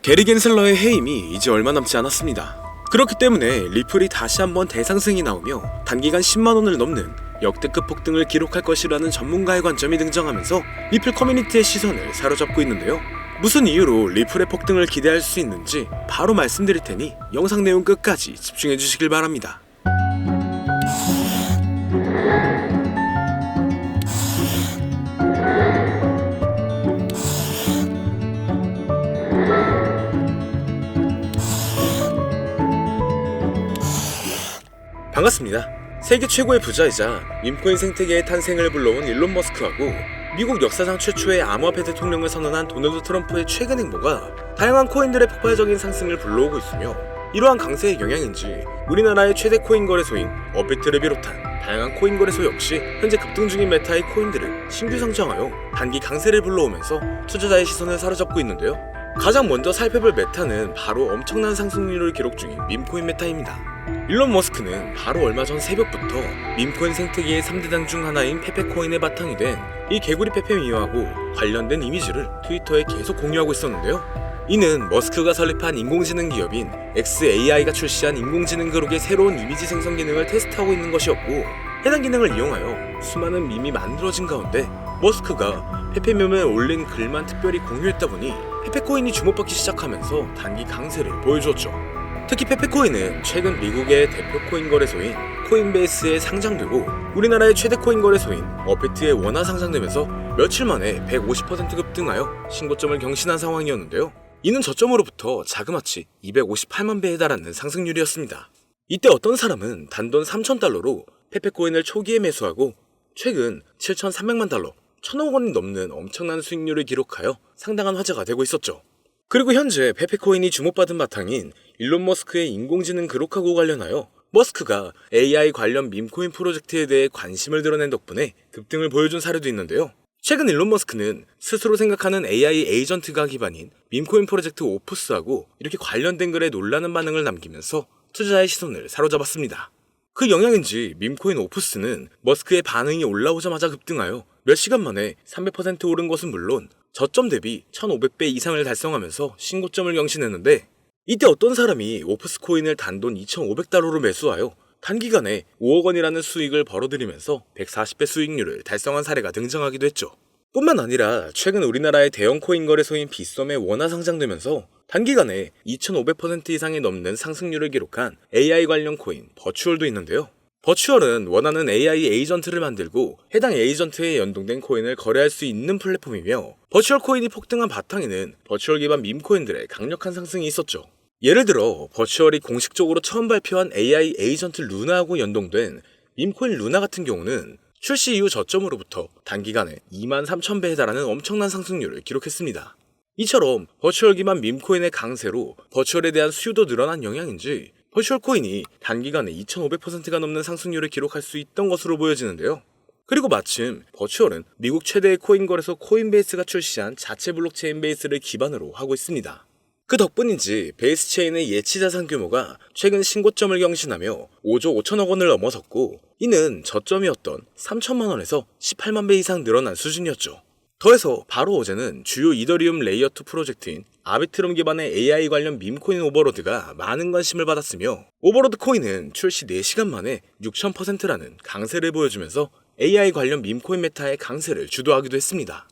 게리 겐슬러의 해임이 이제 얼마 남지 않았습니다. 그렇기 때문에 리플이 다시 한번 대상승이 나오며 단기간 10만원을 넘는 역대급 폭등을 기록할 것이라는 전문가의 관점이 등장하면서 리플 커뮤니티의 시선을 사로잡고 있는데요. 무슨 이유로 리플의 폭등을 기대할 수 있는지 바로 말씀드릴 테니 영상 내용 끝까지 집중해 주시길 바랍니다. 반갑습니다. 세계 최고의 부자이자 밈코인 생태계의 탄생을 불러온 일론 머스크하고 미국 역사상 최초의 암호화폐 대통령을 선언한 도널드 트럼프의 최근 행보가 다양한 코인들의 폭발적인 상승을 불러오고 있으며, 이러한 강세의 영향인지 우리나라의 최대 코인 거래소인 업비트를 비롯한 다양한 코인 거래소 역시 현재 급등 중인 메타의 코인들을 신규 상장하여 단기 강세를 불러오면서 투자자의 시선을 사로잡고 있는데요. 가장 먼저 살펴볼 메타는 바로 엄청난 상승률을 기록 중인 밈코인 메타입니다. 일론 머스크는 바로 얼마 전 새벽부터 밈코인 생태계의 3대장 중 하나인 페페코인의 바탕이 된 이 개구리 페페미어하고 관련된 이미지를 트위터에 계속 공유하고 있었는데요. 이는 머스크가 설립한 인공지능 기업인 xAI가 출시한 인공지능 그룹의 새로운 이미지 생성 기능을 테스트하고 있는 것이었고, 해당 기능을 이용하여 수많은 밈이 만들어진 가운데 머스크가 페페미엄에 올린 글만 특별히 공유했다 보니 페페코인이 주목받기 시작하면서 단기 강세를 보여주었죠. 특히 페페코인은 최근 미국의 대표 코인 거래소인 코인베이스에 상장되고 우리나라의 최대 코인 거래소인 업비트에 원화 상장되면서 며칠 만에 150% 급등하여 신고점을 경신한 상황이었는데요. 이는 저점으로부터 자그마치 258만 배에 달하는 상승률이었습니다. 이때 어떤 사람은 단돈 3,000달러로 페페코인을 초기에 매수하고 최근 7,300만 달러, 1,000억 원이 넘는 엄청난 수익률을 기록하여 상당한 화제가 되고 있었죠. 그리고 현재 페페코인이 주목받은 바탕인 일론 머스크의 인공지능 그룹하고 관련하여 머스크가 AI 관련 밈코인 프로젝트에 대해 관심을 드러낸 덕분에 급등을 보여준 사례도 있는데요. 최근 일론 머스크는 스스로 생각하는 AI 에이전트가 기반인 밈코인 프로젝트 오프스하고 이렇게 관련된 글에 놀라는 반응을 남기면서 투자자의 시선을 사로잡았습니다. 그 영향인지 밈코인 오프스는 머스크의 반응이 올라오자마자 급등하여 몇 시간 만에 300% 오른 것은 물론 저점 대비 1500배 이상을 달성하면서 신고점을 경신했는데, 이때 어떤 사람이 오프스 코인을 단돈 2500달러로 매수하여 단기간에 5억 원이라는 수익을 벌어들이면서 140배 수익률을 달성한 사례가 등장하기도 했죠. 뿐만 아니라 최근 우리나라의 대형 코인 거래소인 빗썸에 원화 상장되면서 단기간에 2500% 이상이 넘는 상승률을 기록한 AI 관련 코인 버추얼도 있는데요. 버추얼은 원하는 AI 에이전트를 만들고 해당 에이전트에 연동된 코인을 거래할 수 있는 플랫폼이며, 버추얼 코인이 폭등한 바탕에는 버추얼 기반 밈코인들의 강력한 상승이 있었죠. 예를 들어 버추얼이 공식적으로 처음 발표한 AI 에이전트 루나하고 연동된 밈코인 루나 같은 경우는 출시 이후 저점으로부터 단기간에 23,000배에 달하는 엄청난 상승률을 기록했습니다. 이처럼 버추얼 기반 밈코인의 강세로 버추얼에 대한 수요도 늘어난 영향인지 버추얼 코인이 단기간에 2,500%가 넘는 상승률을 기록할 수 있던 것으로 보여지는데요. 그리고 마침 버추얼은 미국 최대의 코인 거래소 코인베이스가 출시한 자체 블록체인 베이스를 기반으로 하고 있습니다. 그 덕분인지 베이스 체인의 예치 자산 규모가 최근 신고점을 경신하며 5조 5천억 원을 넘어섰고, 이는 저점이었던 3천만 원에서 18만 배 이상 늘어난 수준이었죠. 더해서 바로 어제는 주요 이더리움 레이어2 프로젝트인 아비트럼 기반의 AI 관련 밈코인 오버로드가 많은 관심을 받았으며, 오버로드 코인은 출시 4시간 만에 6000%라는 강세를 보여주면서 AI 관련 밈코인 메타의 강세를 주도하기도 했습니다.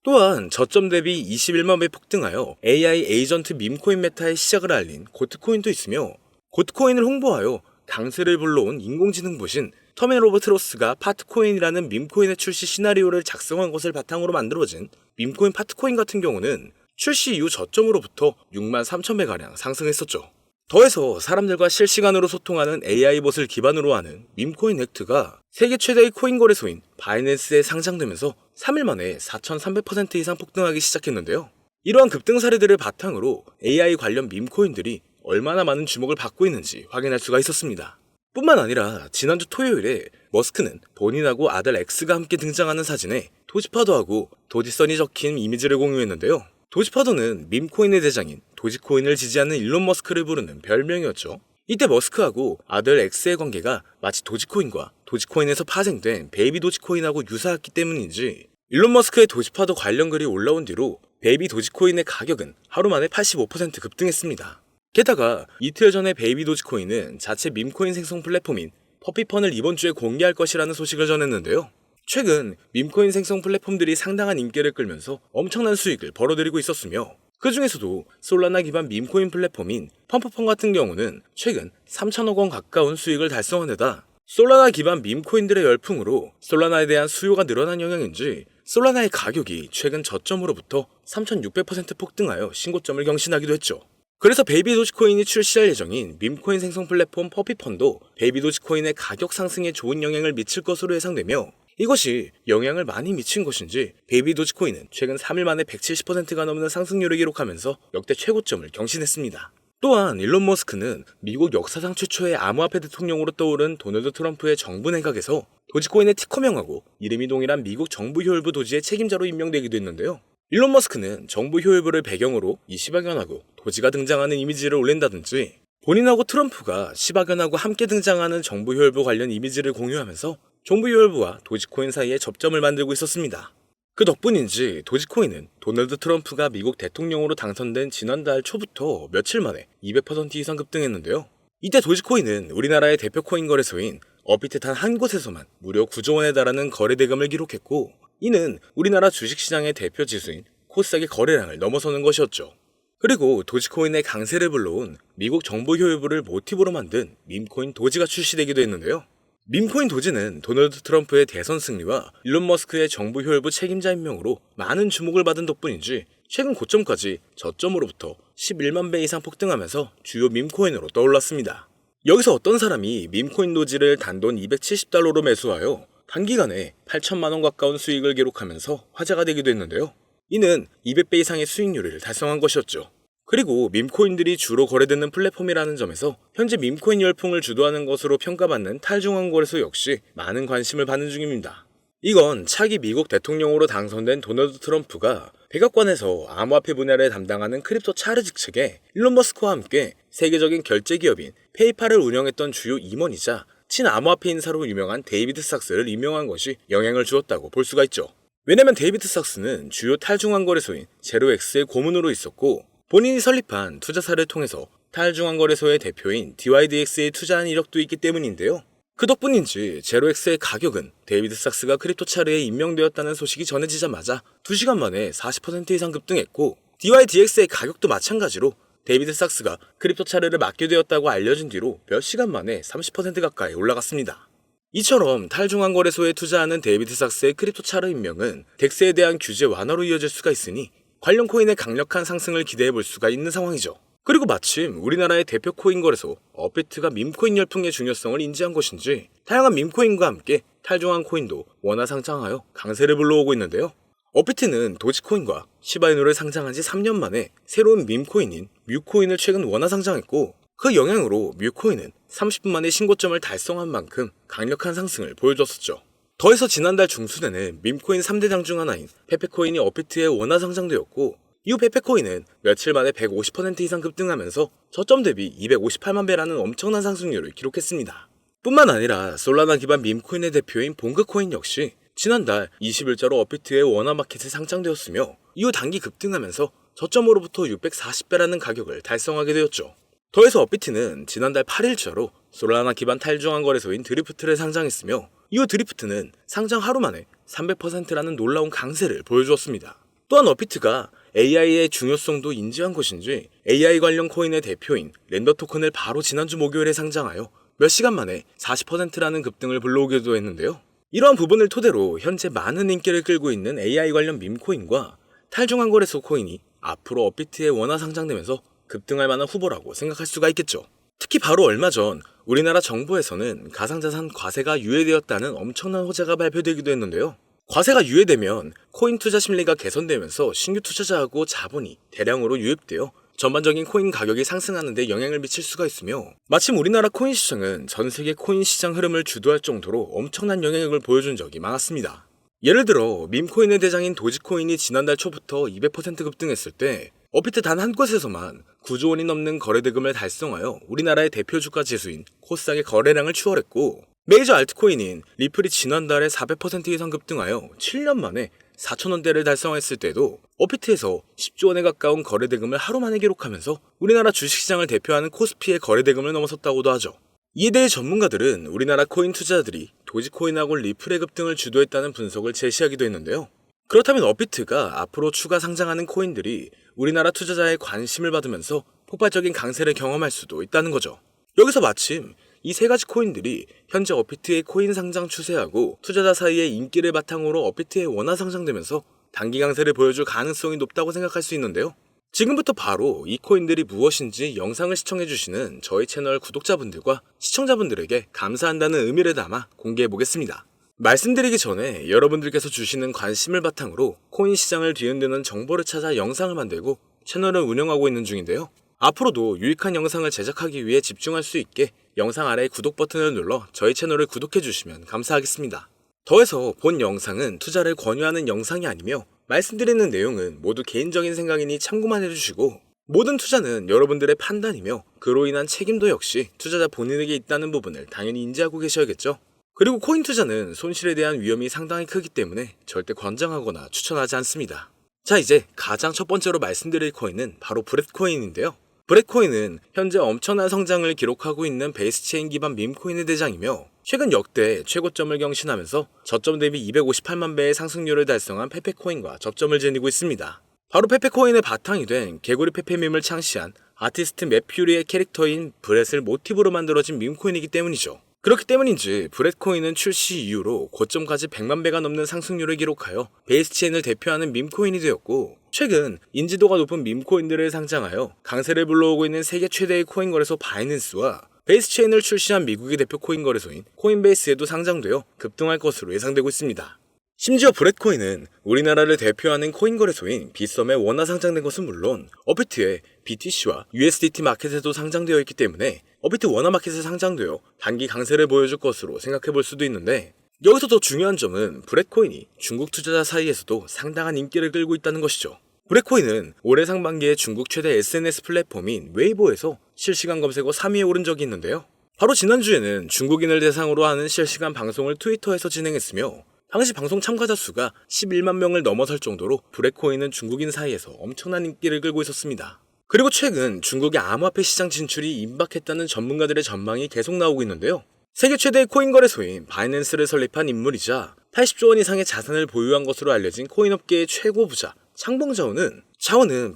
또한 저점 대비 21만 배 폭등하여 AI 에이전트 밈코인 메타의 시작을 알린 고트코인도 있으며, 고트코인을 홍보하여 강세를 불러온 인공지능 부신 터미널 오브 트로스가 파트코인이라는 밈코인의 출시 시나리오를 작성한 것을 바탕으로 만들어진 밈코인 파트코인 같은 경우는 출시 이후 저점으로부터 63,000배가량 상승했었죠. 더해서 사람들과 실시간으로 소통하는 AI봇을 기반으로 하는 밈코인 액트가 세계 최대의 코인 거래소인 바이낸스에 상장되면서 3일 만에 4,300% 이상 폭등하기 시작했는데요. 이러한 급등 사례들을 바탕으로 AI 관련 밈코인들이 얼마나 많은 주목을 받고 있는지 확인할 수가 있었습니다. 뿐만 아니라 지난주 토요일에 머스크는 본인하고 아들 엑스가 함께 등장하는 사진에 도지파도하고 도지선이 적힌 이미지를 공유했는데요. 도지파도는 밈코인의 대장인 도지코인을 지지하는 일론 머스크를 부르는 별명이었죠. 이때 머스크하고 아들 엑스의 관계가 마치 도지코인과 도지코인에서 파생된 베이비 도지코인하고 유사했기 때문인지 일론 머스크의 도지파도 관련 글이 올라온 뒤로 베이비 도지코인의 가격은 하루 만에 85% 급등했습니다. 게다가 이틀 전에 베이비 도지코인은 자체 밈코인 생성 플랫폼인 퍼피펀을 이번 주에 공개할 것이라는 소식을 전했는데요. 최근 밈코인 생성 플랫폼들이 상당한 인기를 끌면서 엄청난 수익을 벌어들이고 있었으며 그 중에서도 솔라나 기반 밈코인 플랫폼인 펌프펀 같은 경우는 최근 3천억 원 가까운 수익을 달성한 데다 솔라나 기반 밈코인들의 열풍으로 솔라나에 대한 수요가 늘어난 영향인지 솔라나의 가격이 최근 저점으로부터 3600% 폭등하여 신고점을 경신하기도 했죠. 그래서 베이비 도지코인이 출시할 예정인 밈코인 생성 플랫폼 퍼피펀도 베이비 도지코인의 가격 상승에 좋은 영향을 미칠 것으로 예상되며 이것이 영향을 많이 미친 것인지 베이비 도지코인은 최근 3일 만에 170%가 넘는 상승률을 기록하면서 역대 최고점을 경신했습니다. 또한 일론 머스크는 미국 역사상 최초의 암호화폐 대통령으로 떠오른 도널드 트럼프의 정부 내각에서 도지코인의 티커명하고 이름이 동일한 미국 정부 효율부 도지의 책임자로 임명되기도 했는데요. 일론 머스크는 정부 효율부를 배경으로 이 시바견하고 도지가 등장하는 이미지를 올린다든지 본인하고 트럼프가 시바견하고 함께 등장하는 정부 효율부 관련 이미지를 공유하면서 정부 효율부와 도지코인 사이에 접점을 만들고 있었습니다. 그 덕분인지 도지코인은 도널드 트럼프가 미국 대통령으로 당선된 지난달 초부터 며칠 만에 200% 이상 급등했는데요. 이때 도지코인은 우리나라의 대표 코인 거래소인 업비트 단 한 곳에서만 무려 9조 원에 달하는 거래 대금을 기록했고 이는 우리나라 주식시장의 대표 지수인 코스닥의 거래량을 넘어서는 것이었죠. 그리고 도지코인의 강세를 불러온 미국 정부 효율부를 모티브로 만든 밈코인 도지가 출시되기도 했는데요. 밈코인 도지는 도널드 트럼프의 대선 승리와 일론 머스크의 정부 효율부 책임자 임명으로 많은 주목을 받은 덕분인지 최근 고점까지 저점으로부터 11만 배 이상 폭등하면서 주요 밈코인으로 떠올랐습니다. 여기서 어떤 사람이 밈코인 도지를 단돈 270달러로 매수하여 단기간에 8천만 원 가까운 수익을 기록하면서 화제가 되기도 했는데요. 이는 200배 이상의 수익률을 달성한 것이었죠. 그리고 밈코인들이 주로 거래되는 플랫폼이라는 점에서 현재 밈코인 열풍을 주도하는 것으로 평가받는 탈중앙 거래소 역시 많은 관심을 받는 중입니다. 이건 차기 미국 대통령으로 당선된 도널드 트럼프가 백악관에서 암호화폐 분야를 담당하는 크립토 차르 측에 일론 머스크와 함께 세계적인 결제 기업인 페이팔을 운영했던 주요 임원이자 친암호화폐 인사로 유명한 데이비드 삭스를 임명한 것이 영향을 주었다고 볼 수가 있죠. 왜냐면 데이비드 삭스는 주요 탈중앙 거래소인 제로엑스의 고문으로 있었고 본인이 설립한 투자사를 통해서 탈중앙 거래소의 대표인 DYDX에 투자한 이력도 있기 때문인데요. 그 덕분인지 제로엑스의 가격은 데이비드 삭스가 크립토 차르에 임명되었다는 소식이 전해지자마자 2시간 만에 40% 이상 급등했고 DYDX의 가격도 마찬가지로 데이비드 삭스가 크립토 차르를 맡게 되었다고 알려진 뒤로 몇 시간 만에 30% 가까이 올라갔습니다. 이처럼 탈중앙 거래소에 투자하는 데이비드 삭스의 크립토 차르 임명은 덱스에 대한 규제 완화로 이어질 수가 있으니 관련 코인의 강력한 상승을 기대해 볼 수가 있는 상황이죠. 그리고 마침 우리나라의 대표 코인 거래소 업비트가 밈코인 열풍의 중요성을 인지한 것인지 다양한 밈코인과 함께 탈중앙 코인도 원화 상장하여 강세를 불러오고 있는데요. 업비트는 도지코인과 시바이누를 상장한 지 3년 만에 새로운 밈코인인 뮤코인을 최근 원화 상장했고 그 영향으로 뮤코인은 30분 만에 신고점을 달성한 만큼 강력한 상승을 보여줬었죠. 더해서 지난달 중순에는 밈코인 3대장 중 하나인 페페코인이 업비트에 원화 상장되었고 이후 페페코인은 며칠 만에 150% 이상 급등하면서 저점 대비 258만 배라는 엄청난 상승률을 기록했습니다. 뿐만 아니라 솔라나 기반 밈코인의 대표인 봉그코인 역시 지난달 20일자로 업비트의 원화 마켓에 상장되었으며 이후 단기 급등하면서 저점으로부터 640배라는 가격을 달성하게 되었죠. 더해서 업비트는 지난달 8일자로 솔라나 기반 탈중앙 거래소인 드리프트를 상장했으며 이후 드리프트는 상장 하루 만에 300%라는 놀라운 강세를 보여주었습니다. 또한 업비트가 AI의 중요성도 인지한 것인지 AI 관련 코인의 대표인 렌더 토큰을 바로 지난주 목요일에 상장하여 몇 시간 만에 40%라는 급등을 불러오기도 했는데요. 이러한 부분을 토대로 현재 많은 인기를 끌고 있는 AI 관련 밈코인과 탈중앙 거래소 코인이 앞으로 업비트에 원화 상장되면서 급등할 만한 후보라고 생각할 수가 있겠죠. 특히 바로 얼마 전 우리나라 정부에서는 가상자산 과세가 유예되었다는 엄청난 호재가 발표되기도 했는데요. 과세가 유예되면 코인 투자 심리가 개선되면서 신규 투자자하고 자본이 대량으로 유입되어 전반적인 코인 가격이 상승하는 데 영향을 미칠 수가 있으며 마침 우리나라 코인 시장은 전 세계 코인 시장 흐름을 주도할 정도로 엄청난 영향력을 보여준 적이 많았습니다. 예를 들어 밈코인의 대장인 도지코인이 지난달 초부터 200% 급등했을 때 업비트 단 한 곳에서만 9조 원이 넘는 거래대금을 달성하여 우리나라의 대표 주가 지수인 코스닥의 거래량을 추월했고 메이저 알트코인인 리플이 지난달에 400% 이상 급등하여 7년 만에 4,000원대를 달성했을 때도 업비트에서 10조 원에 가까운 거래대금을 하루 만에 기록하면서 우리나라 주식시장을 대표하는 코스피의 거래대금을 넘어섰다고도 하죠. 이에 대해 전문가들은 우리나라 코인 투자자들이 도지코인하고 리플의 급등을 주도했다는 분석을 제시하기도 했는데요. 그렇다면 업비트가 앞으로 추가 상장하는 코인들이 우리나라 투자자의 관심을 받으면서 폭발적인 강세를 경험할 수도 있다는 거죠. 여기서 마침 이 세 가지 코인들이 현재 업비트의 코인 상장 추세하고 투자자 사이의 인기를 바탕으로 업비트에 원화 상장되면서 단기 강세를 보여줄 가능성이 높다고 생각할 수 있는데요. 지금부터 바로 이 코인들이 무엇인지 영상을 시청해주시는 저희 채널 구독자분들과 시청자분들에게 감사한다는 의미를 담아 공개해보겠습니다. 말씀드리기 전에 여러분들께서 주시는 관심을 바탕으로 코인 시장을 뒤흔드는 정보를 찾아 영상을 만들고 채널을 운영하고 있는 중인데요. 앞으로도 유익한 영상을 제작하기 위해 집중할 수 있게 영상 아래 구독 버튼을 눌러 저희 채널을 구독해주시면 감사하겠습니다. 더해서 본 영상은 투자를 권유하는 영상이 아니며 말씀드리는 내용은 모두 개인적인 생각이니 참고만 해주시고 모든 투자는 여러분들의 판단이며 그로 인한 책임도 역시 투자자 본인에게 있다는 부분을 당연히 인지하고 계셔야겠죠. 그리고 코인 투자는 손실에 대한 위험이 상당히 크기 때문에 절대 권장하거나 추천하지 않습니다. 자, 이제 가장 첫 번째로 말씀드릴 코인은 바로 브렛코인인데요. 브렛코인은 현재 엄청난 성장을 기록하고 있는 베이스체인 기반 밈코인의 대장이며 최근 역대 최고점을 경신하면서 저점 대비 258만 배의 상승률을 달성한 페페코인과 접점을 지니고 있습니다. 바로 페페코인의 바탕이 된 개구리 페페밈을 창시한 아티스트 맷퓨리의 캐릭터인 브렛을 모티브로 만들어진 밈코인이기 때문이죠. 그렇기 때문인지 브렛코인은 출시 이후로 고점까지 100만 배가 넘는 상승률을 기록하여 베이스체인을 대표하는 밈코인이 되었고 최근 인지도가 높은 밈코인들을 상장하여 강세를 불러오고 있는 세계 최대의 코인 거래소 바이낸스와 베이스체인을 출시한 미국의 대표 코인 거래소인 코인베이스에도 상장되어 급등할 것으로 예상되고 있습니다. 심지어 브렛코인은 우리나라를 대표하는 코인 거래소인 빗썸에 원화 상장된 것은 물론 업비트의 BTC와 USDT 마켓에도 상장되어 있기 때문에 업비트 원화 마켓에 상장되어 단기 강세를 보여줄 것으로 생각해 볼 수도 있는데 여기서 더 중요한 점은 브렛코인이 중국 투자자 사이에서도 상당한 인기를 끌고 있다는 것이죠. 브렛코인은 올해 상반기에 중국 최대 SNS 플랫폼인 웨이보에서 실시간 검색어 3위에 오른 적이 있는데요. 바로 지난주에는 중국인을 대상으로 하는 실시간 방송을 트위터에서 진행했으며 당시 방송 참가자 수가 11만 명을 넘어설 정도로 브렛코인은 중국인 사이에서 엄청난 인기를 끌고 있었습니다. 그리고 최근 중국의 암호화폐 시장 진출이 임박했다는 전문가들의 전망이 계속 나오고 있는데요. 세계 최대의 코인 거래소인 바이낸스를 설립한 인물이자 80조 원 이상의 자산을 보유한 것으로 알려진 코인업계의 최고 부자 창봉자오는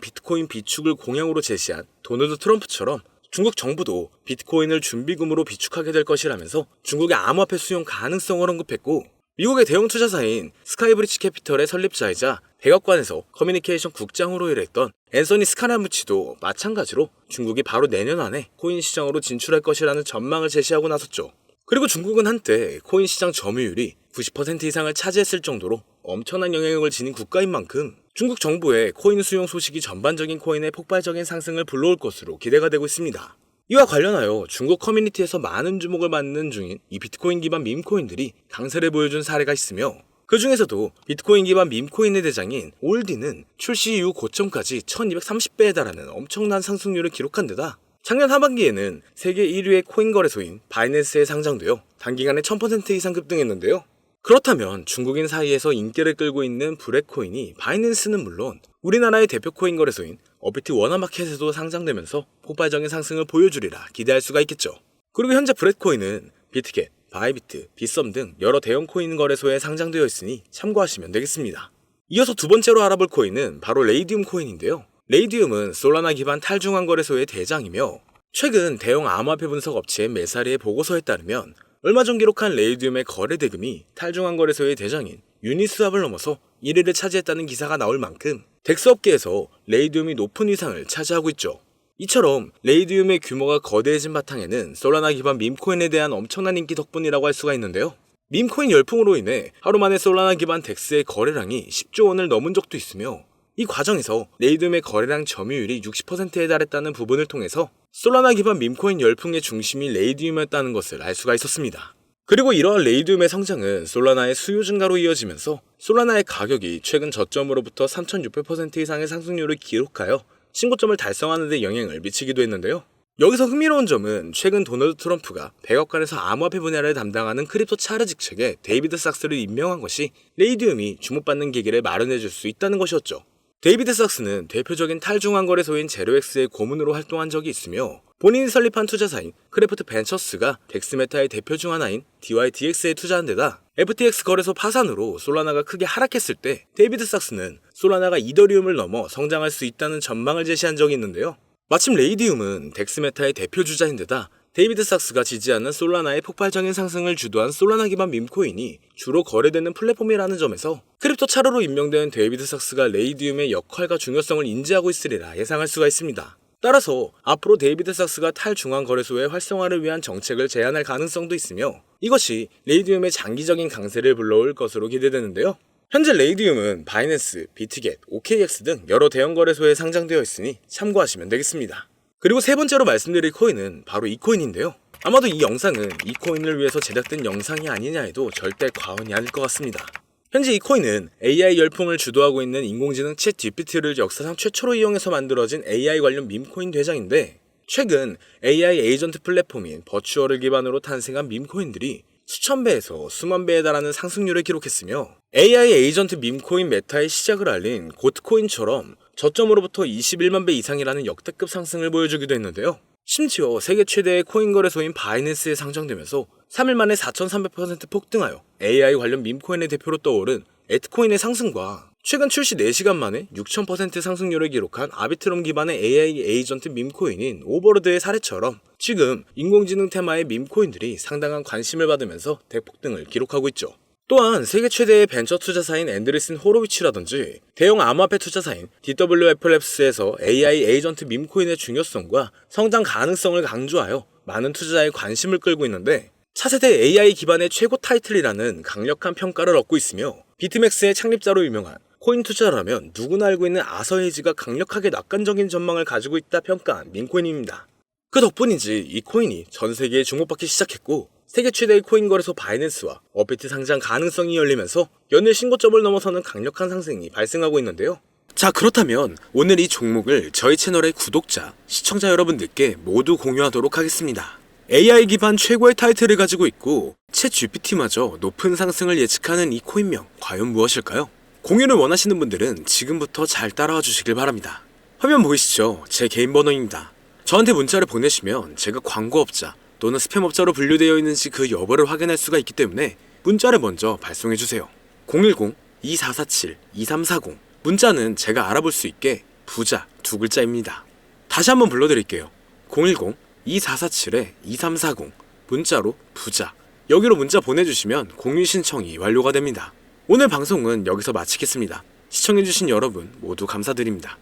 비트코인 비축을 공약으로 제시한 도널드 트럼프처럼 중국 정부도 비트코인을 준비금으로 비축하게 될 것이라면서 중국의 암호화폐 수용 가능성을 언급했고 미국의 대형 투자사인 스카이브리지 캐피털의 설립자이자 백악관에서 커뮤니케이션 국장으로 일했던 앤서니 스카라무치도 마찬가지로 중국이 바로 내년 안에 코인 시장으로 진출할 것이라는 전망을 제시하고 나섰죠. 그리고 중국은 한때 코인 시장 점유율이 90% 이상을 차지했을 정도로 엄청난 영향력을 지닌 국가인 만큼 중국 정부의 코인 수용 소식이 전반적인 코인의 폭발적인 상승을 불러올 것으로 기대가 되고 있습니다. 이와 관련하여 중국 커뮤니티에서 많은 주목을 받는 중인 이 비트코인 기반 밈코인들이 강세를 보여준 사례가 있으며 그 중에서도 비트코인 기반 밈코인의 대장인 올디는 출시 이후 고점까지 1230배에 달하는 엄청난 상승률을 기록한 데다 작년 하반기에는 세계 1위의 코인 거래소인 바이낸스에 상장되어 단기간에 1000% 이상 급등했는데요. 그렇다면 중국인 사이에서 인기를 끌고 있는 브렛코인이 바이낸스는 물론 우리나라의 대표 코인 거래소인 업비트 원화마켓에도 상장되면서 폭발적인 상승을 보여주리라 기대할 수가 있겠죠. 그리고 현재 브렛코인은 비트겟, 바이비트, 빗썸 등 여러 대형 코인 거래소에 상장되어 있으니 참고하시면 되겠습니다. 이어서 두 번째로 알아볼 코인은 바로 레이디움 코인인데요. 레이디움은 솔라나 기반 탈중앙 거래소의 대장이며 최근 대형 암호화폐 분석 업체 메사리의 보고서에 따르면 얼마 전 기록한 레이디움의 거래 대금이 탈중앙 거래소의 대장인 유니스왑을 넘어서 1위를 차지했다는 기사가 나올 만큼 덱스 업계에서 레이디움이 높은 위상을 차지하고 있죠. 이처럼 레이디움의 규모가 거대해진 바탕에는 솔라나 기반 밈코인에 대한 엄청난 인기 덕분이라고 할 수가 있는데요. 밈코인 열풍으로 인해 하루 만에 솔라나 기반 덱스의 거래량이 10조 원을 넘은 적도 있으며 이 과정에서 레이디움의 거래량 점유율이 60%에 달했다는 부분을 통해서 솔라나 기반 밈코인 열풍의 중심이 레이디움이었다는 것을 알 수가 있었습니다. 그리고 이러한 레이디움의 성장은 솔라나의 수요 증가로 이어지면서 솔라나의 가격이 최근 저점으로부터 3600% 이상의 상승률을 기록하여 신고점을 달성하는 데 영향을 미치기도 했는데요. 여기서 흥미로운 점은 최근 도널드 트럼프가 백악관에서 암호화폐 분야를 담당하는 크립토 차르 직책에 데이비드 삭스를 임명한 것이 레이디움이 주목받는 계기를 마련해줄 수 있다는 것이었죠. 데이비드 삭스는 대표적인 탈중앙 거래소인 제로엑스의 고문으로 활동한 적이 있으며 본인이 설립한 투자사인 크래프트 벤처스가 덱스메타의 대표 중 하나인 DYDX에 투자한 데다 FTX 거래소 파산으로 솔라나가 크게 하락했을 때 데이비드 삭스는 솔라나가 이더리움을 넘어 성장할 수 있다는 전망을 제시한 적이 있는데요. 마침 레이디움은 덱스메타의 대표 주자인데다 데이비드 삭스가 지지하는 솔라나의 폭발적인 상승을 주도한 솔라나 기반 밈코인이 주로 거래되는 플랫폼이라는 점에서 크립토 차르로 임명된 데이비드 삭스가 레이디움의 역할과 중요성을 인지하고 있으리라 예상할 수가 있습니다. 따라서 앞으로 데이비드 삭스가 탈중앙 거래소의 활성화를 위한 정책을 제안할 가능성도 있으며 이것이 레이디움의 장기적인 강세를 불러올 것으로 기대되는데요. 현재 레이디움은 바이낸스, 비트겟, OKX 등 여러 대형 거래소에 상장되어 있으니 참고하시면 되겠습니다. 그리고 세 번째로 말씀드릴 코인은 바로 이 코인인데요. 아마도 이 영상은 이 코인을 위해서 제작된 영상이 아니냐 해도 절대 과언이 아닐 것 같습니다. 현재 이 코인은 AI 열풍을 주도하고 있는 인공지능 챗 GPT를 역사상 최초로 이용해서 만들어진 AI 관련 밈코인 대장인데 최근 AI 에이전트 플랫폼인 버추얼을 기반으로 탄생한 밈코인들이 수천 배에서 수만 배에 달하는 상승률을 기록했으며 AI 에이전트 밈코인 메타의 시작을 알린 고트코인처럼 저점으로부터 21만 배 이상이라는 역대급 상승을 보여주기도 했는데요. 심지어 세계 최대의 코인 거래소인 바이낸스에 상장되면서 3일 만에 4,300% 폭등하여 AI 관련 밈코인의 대표로 떠오른 에트코인의 상승과 최근 출시 4시간 만에 6,000% 상승률을 기록한 아비트럼 기반의 AI 에이전트 밈코인인 오버로드의 사례처럼 지금 인공지능 테마의 밈코인들이 상당한 관심을 받으면서 대폭등을 기록하고 있죠. 또한 세계 최대의 벤처 투자사인 앤드리슨 호로위치라든지 대형 암호화폐 투자사인 DWFLabs에서 AI 에이전트 밈코인의 중요성과 성장 가능성을 강조하여 많은 투자자의 관심을 끌고 있는데 차세대 AI 기반의 최고 타이틀이라는 강력한 평가를 얻고 있으며 비트맥스의 창립자로 유명한 코인 투자라면 누구나 알고 있는 아서헤이지가 강력하게 낙관적인 전망을 가지고 있다 평가한 밈코인입니다. 그 덕분인지 이 코인이 전 세계에 주목받기 시작했고 세계 최대의 코인 거래소 바이낸스와 업비트 상장 가능성이 열리면서 연일 신고점을 넘어서는 강력한 상승이 발생하고 있는데요. 자, 그렇다면 오늘 이 종목을 저희 채널의 구독자, 시청자 여러분들께 모두 공유하도록 하겠습니다. AI 기반 최고의 타이틀을 가지고 있고 챗 GPT마저 높은 상승을 예측하는 이 코인명 과연 무엇일까요? 공유를 원하시는 분들은 지금부터 잘 따라와 주시길 바랍니다. 화면 보이시죠? 제 개인 번호입니다. 저한테 문자를 보내시면 제가 광고업자 또는 스팸업자로 분류되어 있는지 그 여부를 확인할 수가 있기 때문에 문자를 먼저 발송해주세요. 010-2447-2340 문자는 제가 알아볼 수 있게 부자 2글자입니다. 다시 한번 불러드릴게요. 010-2447-2340 문자로 부자 여기로 문자 보내주시면 공유 신청이 완료가 됩니다. 오늘 방송은 여기서 마치겠습니다. 시청해주신 여러분 모두 감사드립니다.